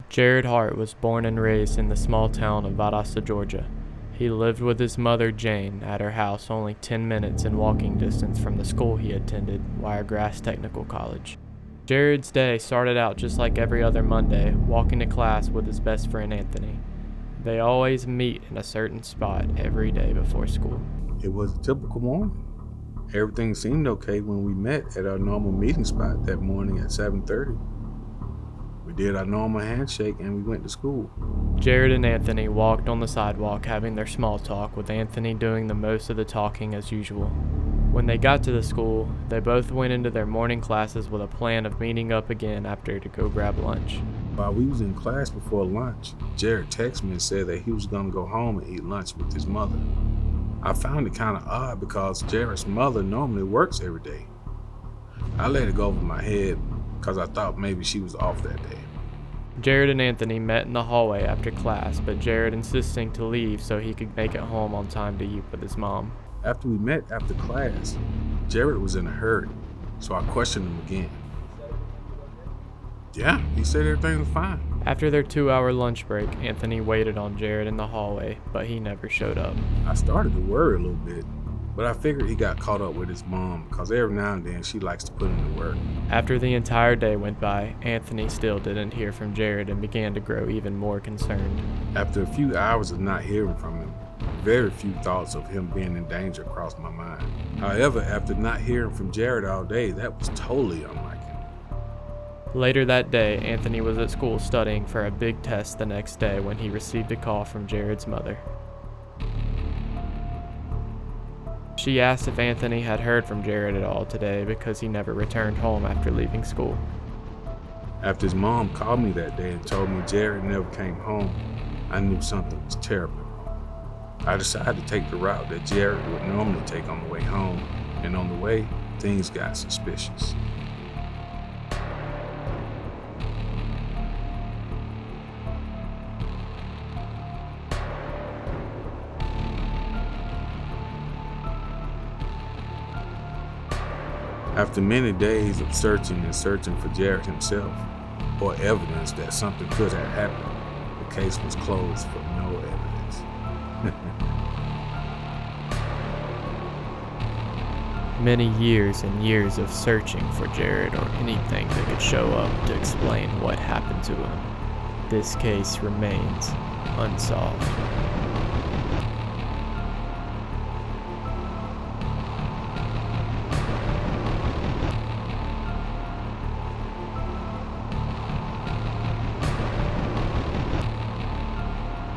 Jared Hart was born and raised in the small town of Valdosta, Georgia. He lived with his mother, Jane, at her house only 10 minutes in walking distance from the school he attended, Wiregrass Technical College. Jared's day started out just like every other Monday, walking to class with his best friend Anthony. They always meet in a certain spot every day before school. It was a typical morning. Everything seemed okay when we met at our normal meeting spot that morning at 7:30. We did our normal handshake and we went to school. Jared and Anthony walked on the sidewalk having their small talk, with Anthony doing the most of the talking as usual. When they got to the school, they both went into their morning classes with a plan of meeting up again after to go grab lunch. While we was in class before lunch, Jared texted me and said that he was gonna go home and eat lunch with his mother. I found it kind of odd because Jared's mother normally works every day. I let it go over my head because I thought maybe she was off that day. Jared and Anthony met in the hallway after class, but Jared insisting to leave so he could make it home on time to eat with his mom. After we met after class, Jared was in a hurry, so I questioned him again. Yeah, he said everything was fine. After their 2-hour lunch break, Anthony waited on Jared in the hallway, but he never showed up. I started to worry a little bit, but I figured he got caught up with his mom because every now and then she likes to put him to work. After the entire day went by, Anthony still didn't hear from Jared and began to grow even more concerned. After a few hours of not hearing from him, very few thoughts of him being in danger crossed my mind. However, after not hearing from Jared all day, that was totally unlike him. Later that day, Anthony was at school studying for a big test the next day when he received a call from Jared's mother. She asked if Anthony had heard from Jared at all today because he never returned home after leaving school. After his mom called me that day and told me Jared never came home, I knew something was terrible. I decided to take the route that Jared would normally take on the way home, and on the way, things got suspicious. After many days of searching for Jared himself, or evidence that something could have happened, the case was closed for no evidence. Many years and years of searching for Jared or anything that could show up to explain what happened to him. This case remains unsolved.